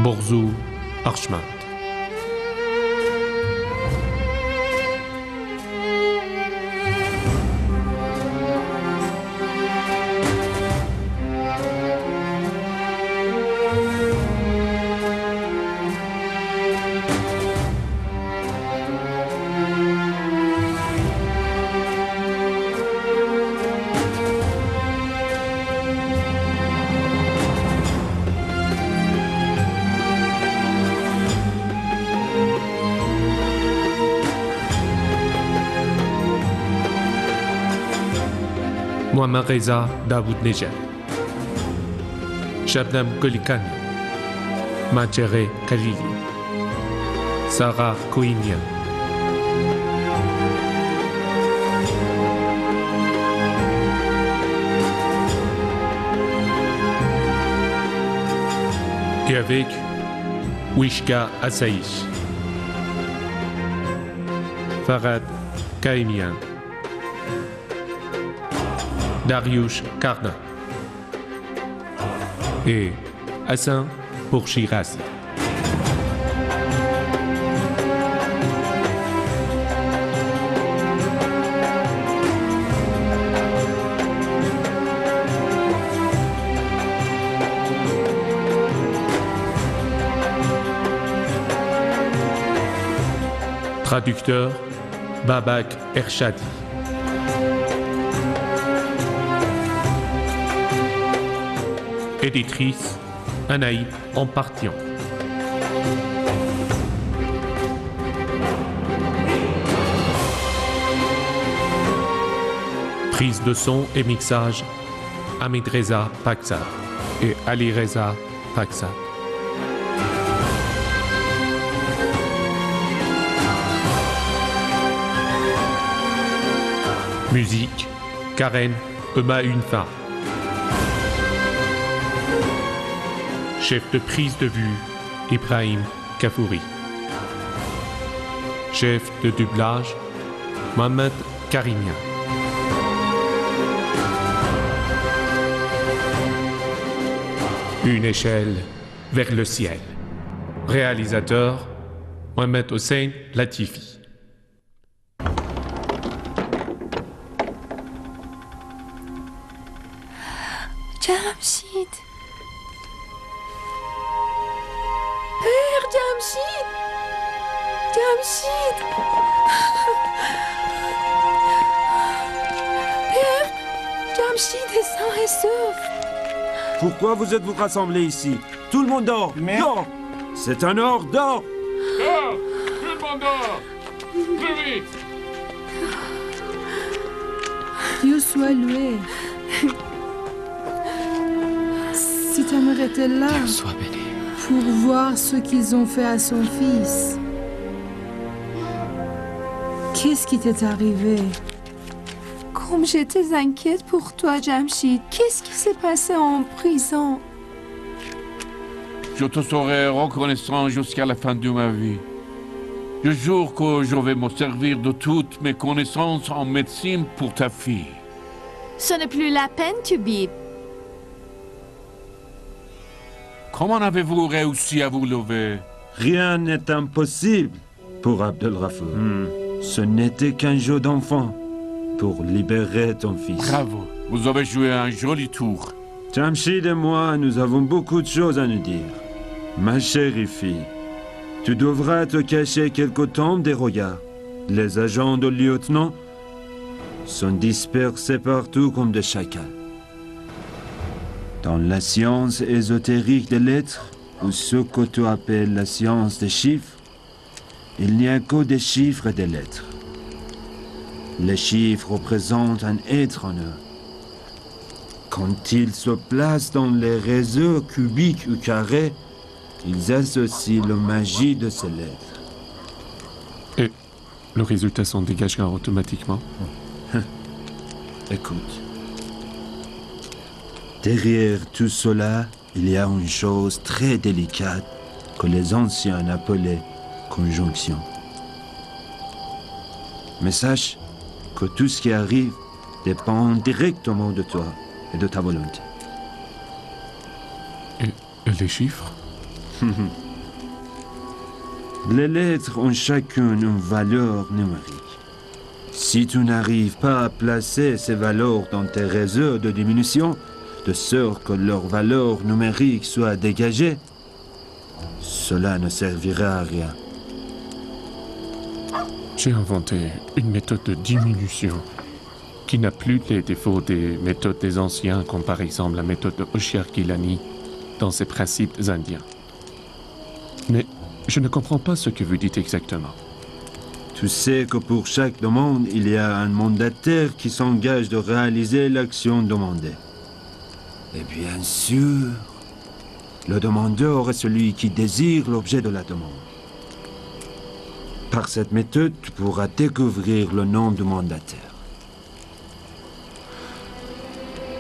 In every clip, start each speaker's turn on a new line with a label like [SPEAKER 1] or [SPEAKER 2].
[SPEAKER 1] Borzou Archmand. محمد رضا داوود نژاد، شبنم گلیکانی، ماجره خلیلی، سارا کوینیان. Et avec Wishka Asaïch, Farad Kaimian, Dariush Karna et Hassan Pourchirazi. Traducteur Babak Ershadi. Éditrice Anaïd Ampartian. Prise de son et mixage Hamid Reza Paksad et Ali Reza Paksad. Musique Karen Ema Unfa. Chef de prise de vue, Ibrahim Kafouri. Chef de doublage, Mohamed Karimian. Une échelle vers le ciel. Réalisateur, Mohamed Hossein Latifi.
[SPEAKER 2] Jamshid. Père Jamshid. Jamshid. Père Jamshid est sain et sauf.
[SPEAKER 3] Pourquoi vous êtes-vous rassemblés ici? Tout le monde dort.
[SPEAKER 4] Mais...
[SPEAKER 3] Dors. C'est un ordre, dors.
[SPEAKER 5] Dors. Tout le monde dort. Plus vite.
[SPEAKER 6] Dieu soit loué. Si ta mère était là
[SPEAKER 4] Sois béni.
[SPEAKER 6] pour voir ce qu'ils ont fait à son fils, qu'est-ce qui t'est arrivé?
[SPEAKER 2] Comme j'étais inquiète pour toi, Jamshid. Qu'est-ce qui s'est passé en prison?
[SPEAKER 5] Je te serai reconnaissant jusqu'à la fin de ma vie. Je jure que je vais me servir de toutes mes connaissances en médecine pour ta fille.
[SPEAKER 7] Ce n'est plus la peine, Tubib.
[SPEAKER 5] Comment avez-vous réussi à vous lever?
[SPEAKER 3] Rien n'est impossible pour Abdelrafour. Ce n'était qu'un jeu d'enfant pour libérer ton fils.
[SPEAKER 5] Bravo, vous avez joué un joli tour.
[SPEAKER 3] Jamshid et moi, nous avons beaucoup de choses à nous dire. Ma chérie fille, tu devras te cacher quelque temps des regards. Les agents de lieutenant sont dispersés partout comme des chacals. Dans la science ésotérique des lettres, ou ce que tu appelles la science des chiffres, il n'y a que des chiffres et des lettres. Les chiffres représentent un être en eux. Quand ils se placent dans les réseaux cubiques ou carrés, ils associent la magie de ces lettres.
[SPEAKER 1] Et le résultat s'en dégagera automatiquement.
[SPEAKER 3] Écoute. Derrière tout cela, il y a une chose très délicate que les anciens appelaient conjonction. Mais sache que tout ce qui arrive dépend directement de toi et de ta volonté.
[SPEAKER 1] Et les chiffres?
[SPEAKER 3] Les lettres ont chacune une valeur numérique. Si tu n'arrives pas à placer ces valeurs dans tes réseaux de diminution, de sorte que leur valeur numérique soit dégagée, cela ne servira à rien.
[SPEAKER 1] J'ai inventé une méthode de diminution qui n'a plus les défauts des méthodes des anciens, comme par exemple la méthode de Hoshiar-Gilani dans ses principes indiens. Mais je ne comprends pas ce que vous dites exactement.
[SPEAKER 3] Tu sais que pour chaque demande, il y a un mandataire qui s'engage de réaliser l'action demandée. Et bien sûr, le demandeur est celui qui désire l'objet de la demande. Par cette méthode, tu pourras découvrir le nom du mandataire.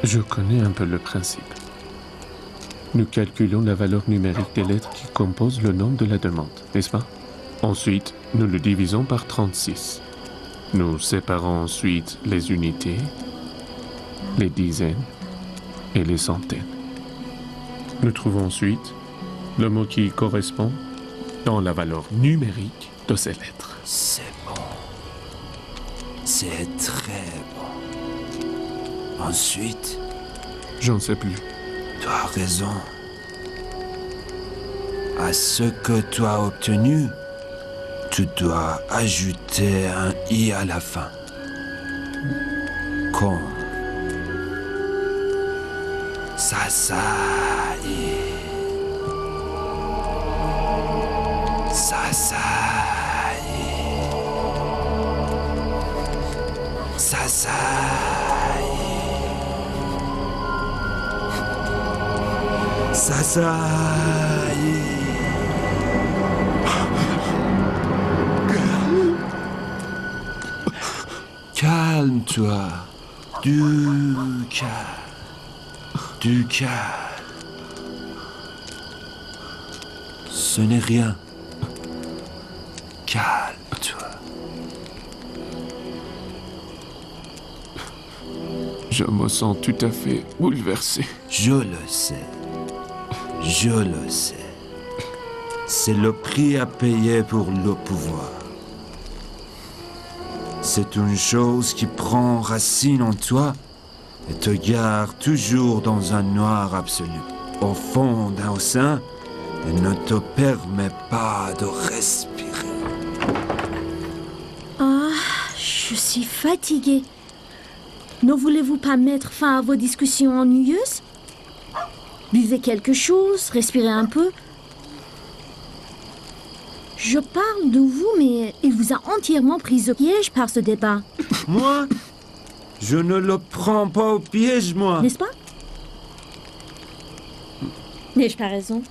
[SPEAKER 1] Je connais un peu le principe. Nous calculons la valeur numérique des lettres qui composent le nom de la demande, n'est-ce pas? Ensuite, nous le divisons par 36. Nous séparons ensuite les unités, les dizaines et les centaines. Nous trouvons ensuite le mot qui correspond dans la valeur numérique de ces lettres.
[SPEAKER 3] C'est bon. C'est très bon. Ensuite,
[SPEAKER 1] J'en sais plus.
[SPEAKER 3] tu as raison. À ce que tu as obtenu, tu dois ajouter un i à la fin. Comme Sasai. Sasai. Sasai. Sasai. Calme-toi. Du calme. Du calme. Ce n'est rien. Calme-toi.
[SPEAKER 1] Je me sens tout à fait bouleversé.
[SPEAKER 3] Je le sais. Je le sais. C'est le prix à payer pour le pouvoir. C'est une chose qui prend racine en toi et te garde toujours dans un noir absolu, au fond d'un océan, et ne te permet pas de respirer.
[SPEAKER 4] Ah, je suis fatiguée. Ne voulez-vous pas mettre fin à vos discussions ennuyeuses? Buvez quelque chose, respirez un peu. Je parle de vous, mais il vous a entièrement pris au piège par ce débat.
[SPEAKER 3] Moi? Je ne le prends pas au piège, moi.
[SPEAKER 4] N'est-ce pas? N'ai-je pas raison?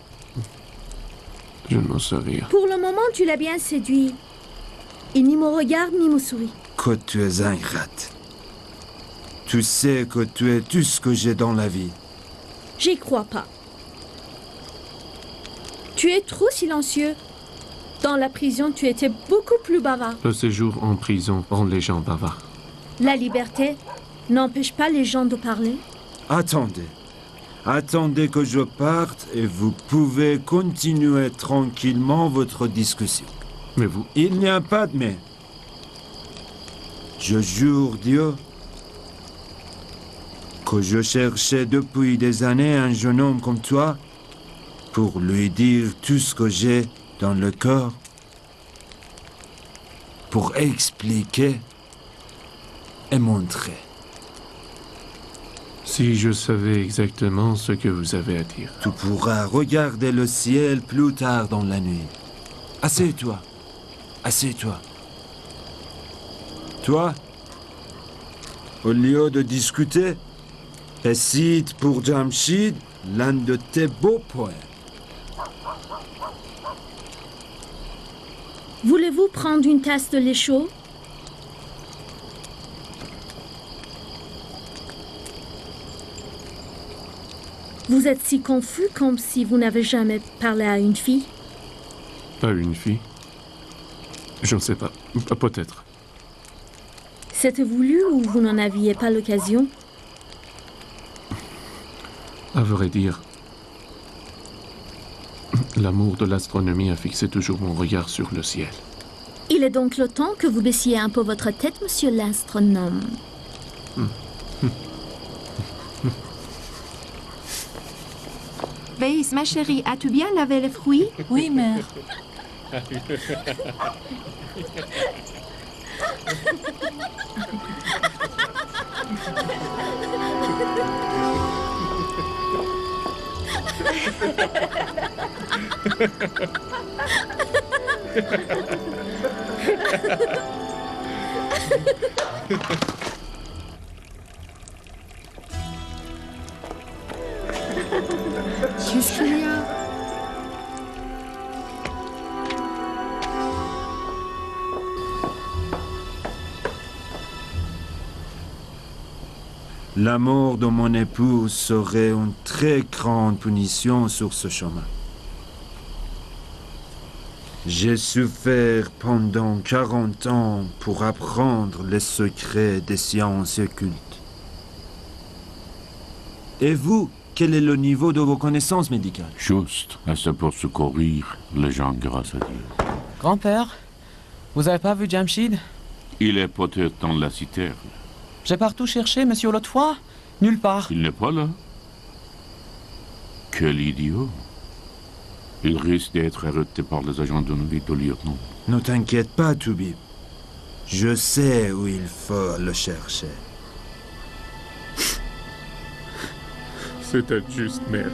[SPEAKER 1] Je n'en sais rien.
[SPEAKER 4] Pour le moment, tu l'as bien séduit. Il ni me regarde, ni me sourit.
[SPEAKER 3] Que tu es ingrate. Tu sais que tu es tout ce que j'ai dans la vie.
[SPEAKER 4] J'y crois pas. Tu es trop silencieux. Dans la prison, tu étais beaucoup plus bavard.
[SPEAKER 1] Le séjour en prison rend les gens bavards.
[SPEAKER 4] La liberté n'empêche pas les gens de parler.
[SPEAKER 3] Attendez. Attendez que je parte et vous pouvez continuer tranquillement votre discussion.
[SPEAKER 1] Mais vous,
[SPEAKER 3] Il n'y a pas de mais. Je jure Dieu que je cherchais depuis des années un jeune homme comme toi pour lui dire tout ce que j'ai dans le cœur, pour expliquer et montrer.
[SPEAKER 1] si je savais exactement ce que vous avez à dire.
[SPEAKER 3] Tu pourras regarder le ciel plus tard dans la nuit. Assieds-toi. Assieds-toi. Toi, au lieu de discuter, récite pour Jamshid l'un de tes beaux poèmes.
[SPEAKER 4] Voulez-vous prendre une tasse de lait chaud? Vous êtes si confus comme si vous n'avez jamais parlé à une fille.
[SPEAKER 1] À une fille? Je ne sais pas. Peut-être.
[SPEAKER 4] C'était voulu ou vous n'en aviez pas l'occasion?
[SPEAKER 1] À vrai dire, L'amour de l'astronomie a fixé toujours mon regard sur le ciel.
[SPEAKER 4] Il est donc le temps que vous baissiez un peu votre tête, monsieur l'astronome.
[SPEAKER 2] Béis, ma chérie, as-tu bien lavé les fruits?
[SPEAKER 6] Oui, mère. Qu'est-ce qu'il y a?
[SPEAKER 3] La mort de mon épouse serait une très grande punition sur ce chemin. J'ai souffert pendant 40 ans pour apprendre les secrets des sciences occultes. Et vous, quel est le niveau de vos connaissances médicales?
[SPEAKER 5] Juste assez pour secourir les gens grâce à Dieu.
[SPEAKER 8] Grand-père, vous avez pas vu Jamshid?
[SPEAKER 5] Il est peut-être dans la citerne.
[SPEAKER 8] J'ai partout cherché, monsieur l'autre fois. Nulle part.
[SPEAKER 5] Il n'est pas là. Quel idiot. Il risque d'être arrêté par les agents de nuit du lieutenant.
[SPEAKER 3] Ne t'inquiète pas, Toubib. Je sais où il faut le chercher.
[SPEAKER 1] C'est injuste, mère.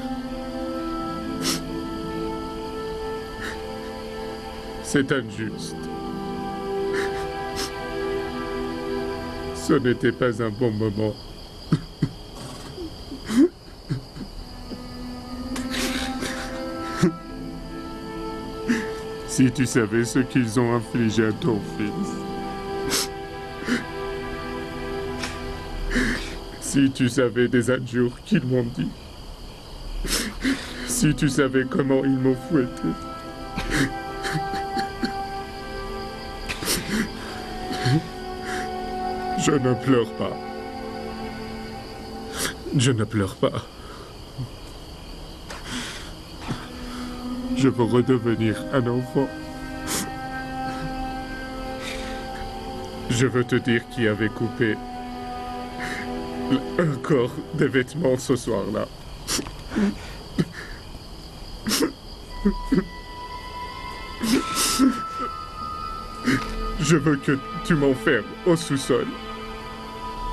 [SPEAKER 1] C'est injuste. Ce n'était pas un bon moment. Si tu savais ce qu'ils ont infligé à ton fils. Si tu savais des injures qu'ils m'ont dit. Si tu savais comment ils m'ont fouetté. Je ne pleure pas. Je ne pleure pas. Je veux redevenir un enfant. Je veux te dire qui avait coupé encore des vêtements ce soir-là. Je veux que tu m'enfermes au sous-sol.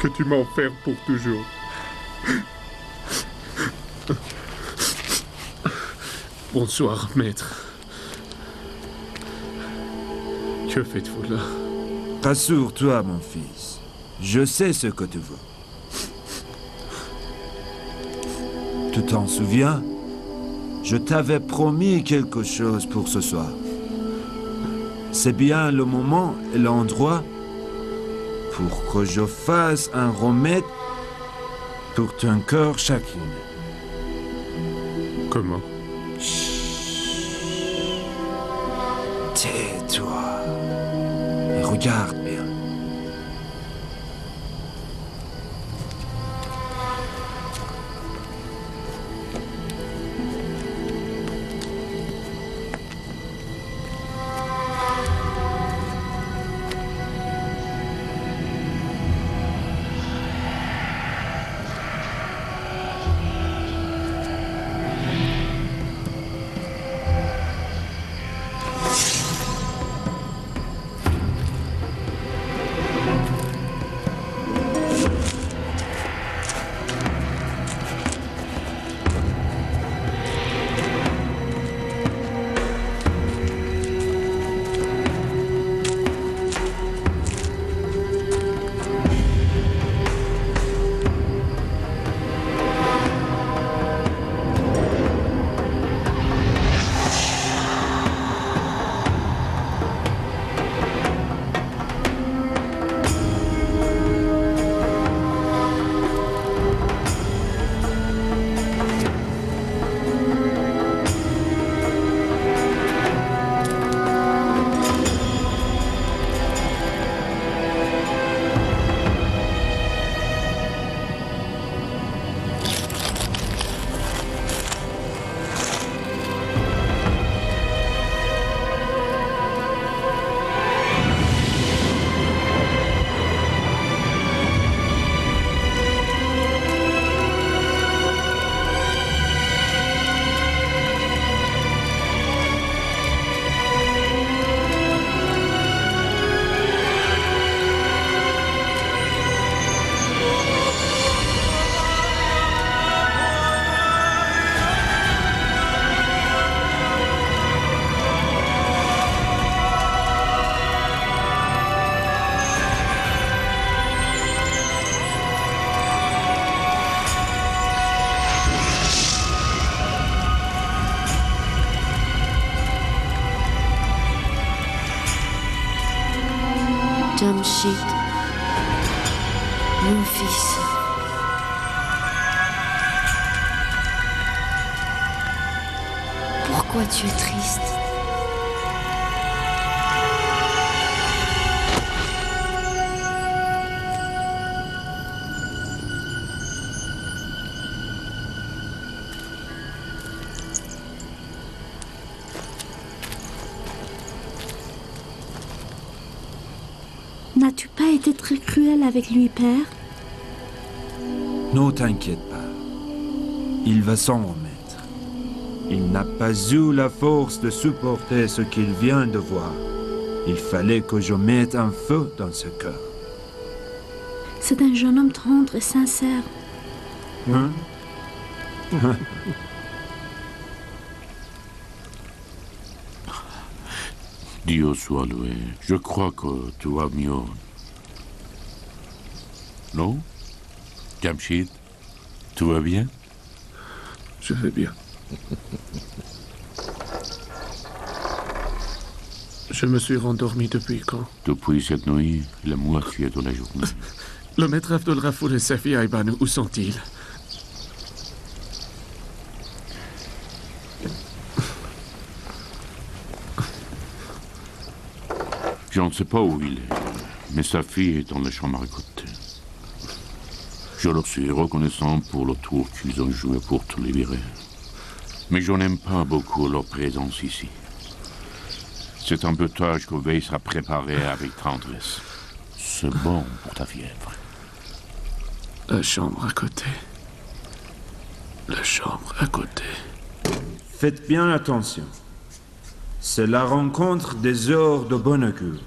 [SPEAKER 1] Que tu m'enfermes pour toujours. Bonsoir, maître. Que faites-vous là?
[SPEAKER 3] Rassure-toi, mon fils. Je sais ce que tu veux. Tu t'en souviens? Je t'avais promis quelque chose pour ce soir. C'est bien le moment et l'endroit pour que je fasse un remède pour ton cœur chacune.
[SPEAKER 1] Comment?
[SPEAKER 3] Tais-toi et regarde bien.
[SPEAKER 4] Jamshid, mon fils. Pourquoi tu es triste? N'as-tu pas été très cruel avec lui, père?
[SPEAKER 3] Ne t'inquiète pas. Il va s'en remettre. Il n'a pas eu la force de supporter ce qu'il vient de voir. Il fallait que je mette un feu dans ce cœur.
[SPEAKER 4] C'est un jeune homme tendre et sincère.
[SPEAKER 3] Hein?
[SPEAKER 5] Dieu soit loué. Je crois que tu vas mieux. Non? Jamshid, tu vas bien?
[SPEAKER 1] Je vais bien. Je me suis rendormi depuis quand?
[SPEAKER 5] Depuis cette nuit, la moitié de la journée.
[SPEAKER 1] Le maître Abdul Rafour et Safi Aibanu, où sont-ils?
[SPEAKER 5] Je ne sais pas où il est, mais sa fille est dans la chambre à côté. Je leur suis reconnaissant pour le tour qu'ils ont joué pour te libérer. Mais je n'aime pas beaucoup leur présence ici. C'est un potage que Weiss a préparé avec tendresse. C'est bon pour ta fièvre.
[SPEAKER 1] La chambre à côté. La chambre à côté.
[SPEAKER 3] Faites bien attention. C'est la rencontre des heures de bon augure.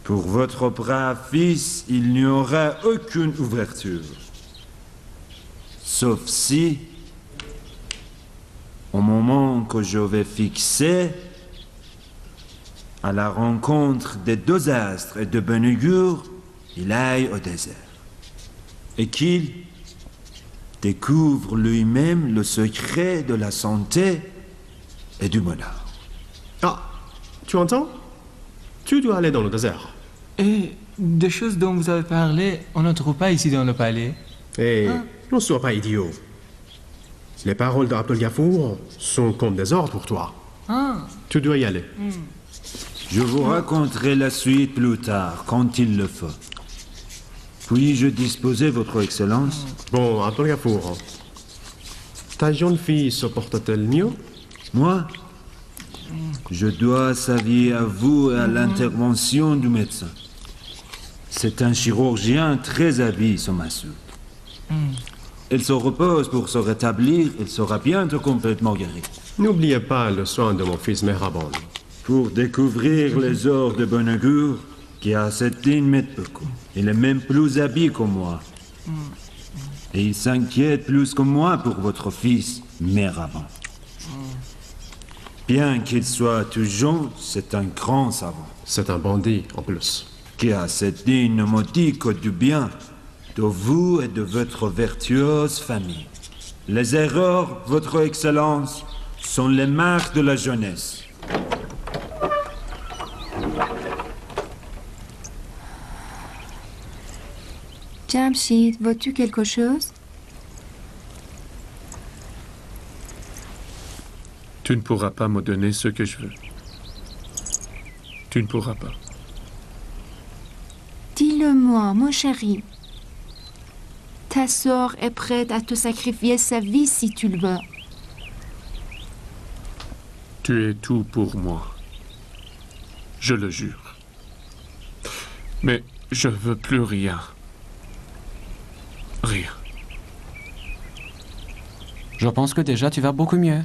[SPEAKER 3] Pour votre brave fils, il n'y aura aucune ouverture. Sauf si, au moment que je vais fixer, à la rencontre des deux astres et de bon augure, il aille au désert. Et qu'il découvre lui-même le secret de la santé et du bonheur.
[SPEAKER 9] Ah, tu entends? Tu dois aller dans le désert.
[SPEAKER 10] Et des choses dont vous avez parlé, on ne trouve pas ici dans le palais.
[SPEAKER 9] Et ne sois pas idiot. Les paroles d'Abdul Gafour sont comme des ordres pour toi. Tu dois y aller.
[SPEAKER 3] Je vous raconterai la suite plus tard, quand il le faut. Puis-je disposer, votre Excellence?
[SPEAKER 9] Bon, Abdul Gafour, ta jeune fille se porte-t-elle mieux?
[SPEAKER 3] Moi? Je dois sa vie à vous et à l'intervention du médecin. C'est un chirurgien très habile, ce Massoud. Elle se repose pour se rétablir, elle sera bientôt complètement guérie.
[SPEAKER 9] N'oubliez pas le soin de mon fils Merhaban.
[SPEAKER 3] Pour découvrir les ors de bon augure, qui a cette ligne m'aide beaucoup. Il est même plus habile que moi. Et il s'inquiète plus que moi pour votre fils, Merhaban. Bien qu'il soit tout jeune, c'est un grand savant.
[SPEAKER 9] C'est un bandit, en plus.
[SPEAKER 3] Qui a cette ligne ne me dit que du bien de vous et de votre vertueuse famille. Les erreurs, votre Excellence, sont les marques de la jeunesse.
[SPEAKER 2] Jamshid, veux-tu quelque chose?
[SPEAKER 1] Tu ne pourras pas me donner ce que je veux. Tu ne pourras pas.
[SPEAKER 2] Dis-le-moi, mon chéri. Ta sœur est prête à te sacrifier sa vie si tu le veux.
[SPEAKER 1] Tu es tout pour moi. Je le jure. Mais je veux plus rien. Rien.
[SPEAKER 10] Je pense que déjà tu vas beaucoup mieux.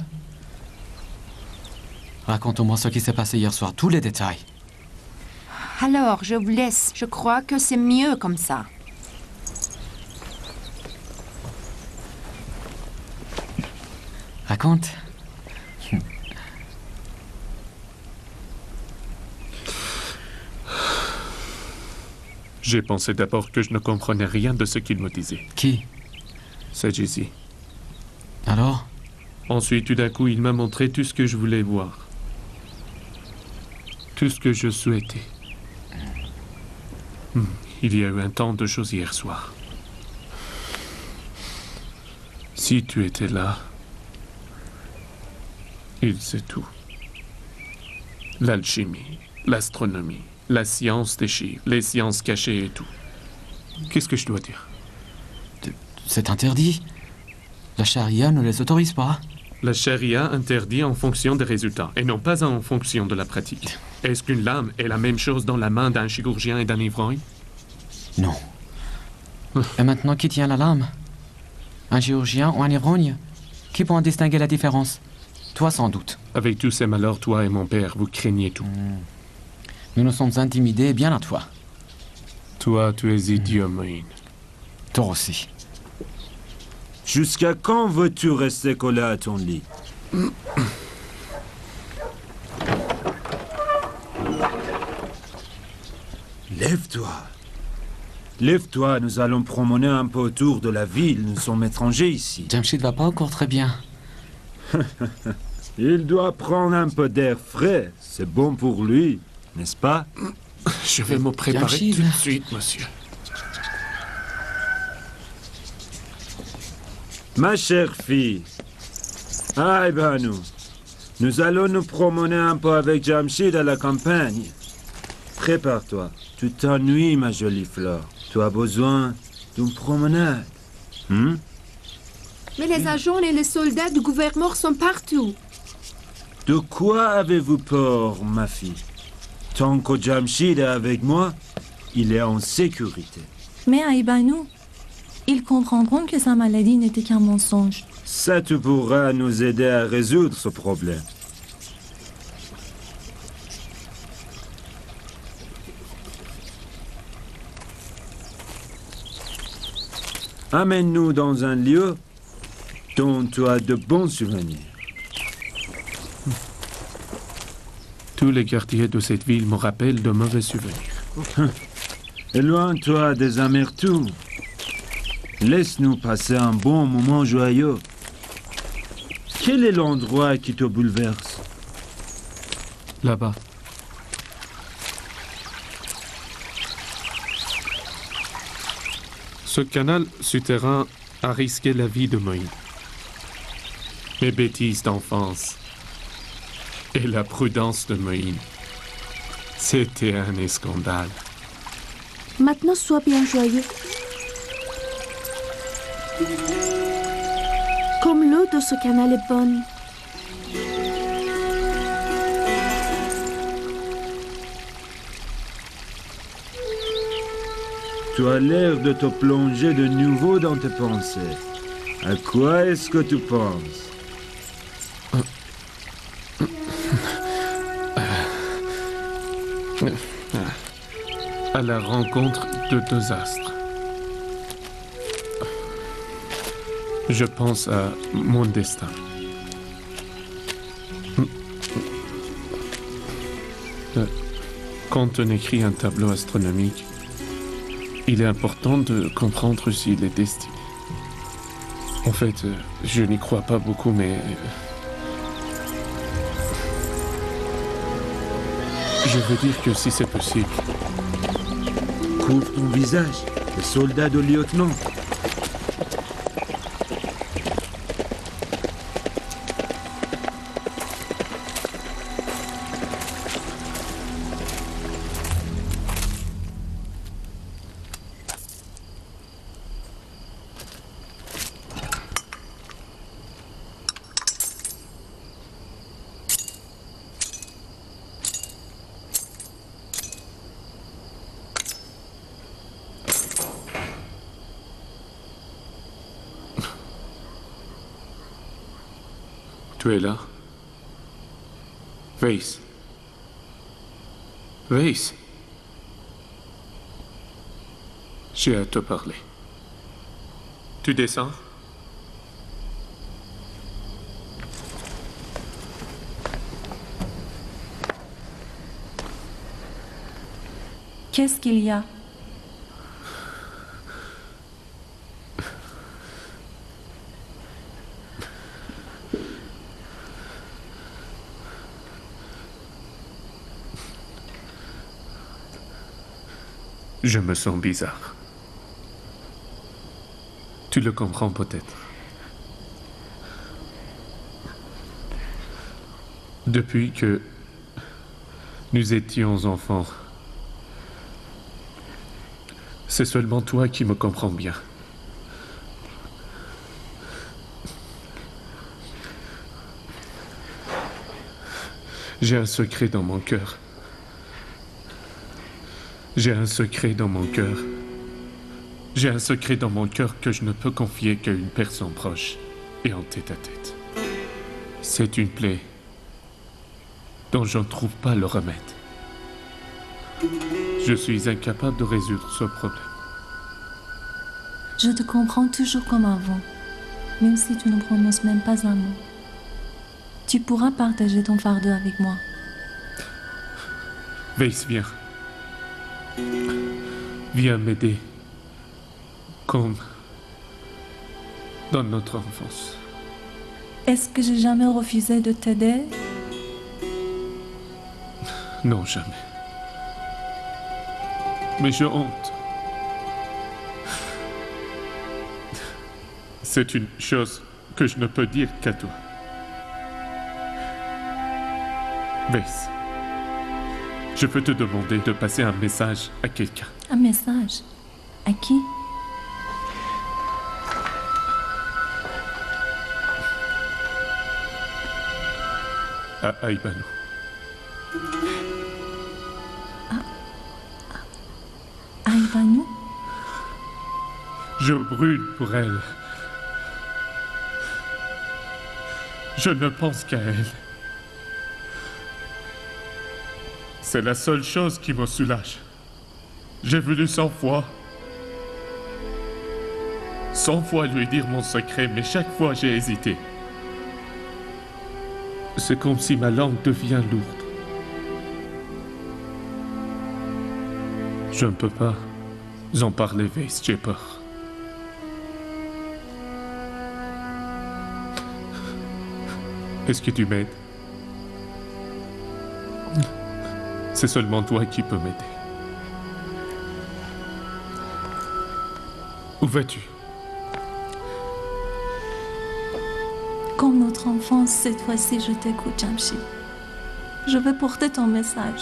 [SPEAKER 10] Raconte-moi ce qui s'est passé hier soir, tous les détails.
[SPEAKER 2] Alors, je vous laisse. Je crois que c'est mieux comme ça.
[SPEAKER 10] Raconte.
[SPEAKER 1] J'ai pensé d'abord que je ne comprenais rien de ce qu'il me disait.
[SPEAKER 10] Qui?
[SPEAKER 1] C'est Jésus.
[SPEAKER 10] Alors?
[SPEAKER 1] Ensuite, tout d'un coup, il m'a montré tout ce que je voulais voir. Tout ce que je souhaitais. Il y a eu un temps de choses hier soir. Si tu étais là, il sait tout. L'alchimie, l'astronomie, la science des chiffres, les sciences cachées et tout. Qu'est-ce que je dois dire?
[SPEAKER 10] C'est interdit. La charia ne les autorise pas.
[SPEAKER 1] La charia interdit en fonction des résultats, et non pas en fonction de la pratique. Est-ce qu'une lame est la même chose dans la main d'un chirurgien et d'un ivrogne?
[SPEAKER 10] Non. Et maintenant, qui tient la lame? Un chirurgien ou un ivrogne? Qui peut en distinguer la différence? Toi, sans doute.
[SPEAKER 1] Avec tous ces malheurs, toi et mon père, vous craignez tout.
[SPEAKER 10] Nous nous sommes intimidés bien à toi.
[SPEAKER 1] Toi, tu es idiot, Moïne.
[SPEAKER 10] Toi aussi.
[SPEAKER 3] Jusqu'à quand veux-tu rester collé à ton lit? Lève-toi. Lève-toi, nous allons promener un peu autour de la ville. Nous sommes étrangers ici.
[SPEAKER 10] Jamshid va pas encore très bien.
[SPEAKER 3] Il doit prendre un peu d'air frais. C'est bon pour lui, n'est-ce pas?
[SPEAKER 1] Je vais me préparer
[SPEAKER 10] Jamshid.
[SPEAKER 1] tout de suite, monsieur.
[SPEAKER 3] Ma chère fille, nous allons nous promener un peu avec Jamshid à la campagne. Prépare-toi. Tu t'ennuies, ma jolie fleur. Tu as besoin d'une promenade.
[SPEAKER 2] Mais les agents et les soldats du gouvernement sont partout.
[SPEAKER 3] De quoi avez-vous peur, ma fille? Tant que Jamshid est avec moi, il est en sécurité.
[SPEAKER 11] Mais à Ibanu, ils comprendront que sa maladie n'était qu'un mensonge.
[SPEAKER 3] Ça, tu pourras nous aider à résoudre ce problème. Amène-nous dans un lieu dont tu as de bons souvenirs.
[SPEAKER 1] Tous les quartiers de cette ville me rappellent de mauvais souvenirs.
[SPEAKER 3] Éloigne-toi des amertumes. Laisse-nous passer un bon moment joyeux. Quel est l'endroit qui te bouleverse?
[SPEAKER 1] Là-bas. Ce canal souterrain a risqué la vie de Moïse. Mes bêtises d'enfance et la prudence de Moïse. C'était un scandale.
[SPEAKER 4] Maintenant, sois bien joyeux. Comme l'eau de ce canal est bonne.
[SPEAKER 3] Tu as l'air de te plonger de nouveau dans tes pensées. À quoi est-ce que tu penses?
[SPEAKER 1] À la rencontre de deux astres. Je pense à mon destin. Quand on écrit un tableau astronomique, il est important de comprendre aussi les destinées. En fait, je n'y crois pas beaucoup, mais je veux dire que si c'est possible.
[SPEAKER 3] Couvre ton visage, le soldat de lieutenant.
[SPEAKER 1] Tu es là? Weiss. Weiss. J'ai à te parler. Tu descends?
[SPEAKER 11] Qu'est-ce qu'il y a?
[SPEAKER 1] Je me sens bizarre. Tu le comprends peut-être. Depuis que nous étions enfants, c'est seulement toi qui me comprends bien. J'ai un secret dans mon cœur. J'ai un secret dans mon cœur. J'ai un secret dans mon cœur que je ne peux confier qu'à une personne proche et en tête-à-tête. C'est une plaie dont je ne trouve pas le remède. Je suis incapable de résoudre ce problème.
[SPEAKER 11] Je te comprends toujours comme avant, même si tu ne prononces même pas un mot. Tu pourras partager ton fardeau avec moi.
[SPEAKER 1] Weiss, viens. Viens m'aider. Comme dans notre enfance.
[SPEAKER 11] Est-ce que j'ai jamais refusé de t'aider?
[SPEAKER 1] Non, jamais. Mais j'ai honte. C'est une chose que je ne peux dire qu'à toi. Weiss, je peux te demander de passer un message à quelqu'un.
[SPEAKER 11] Un message? À qui?
[SPEAKER 1] À Aïbanou.
[SPEAKER 11] Aïbanou?
[SPEAKER 1] Je brûle pour elle. Je ne pense qu'à elle. C'est la seule chose qui me soulage. J'ai voulu 100 fois. 100 fois lui dire mon secret, mais chaque fois j'ai hésité. C'est comme si ma langue devient lourde. Je ne peux pas en parler, Weiss, j'ai peur. Est-ce que tu m'aides? C'est seulement toi qui peux m'aider. Où vas-tu?
[SPEAKER 11] Comme notre enfance, cette fois-ci, je t'écoute, Jamshid. Je vais porter ton message.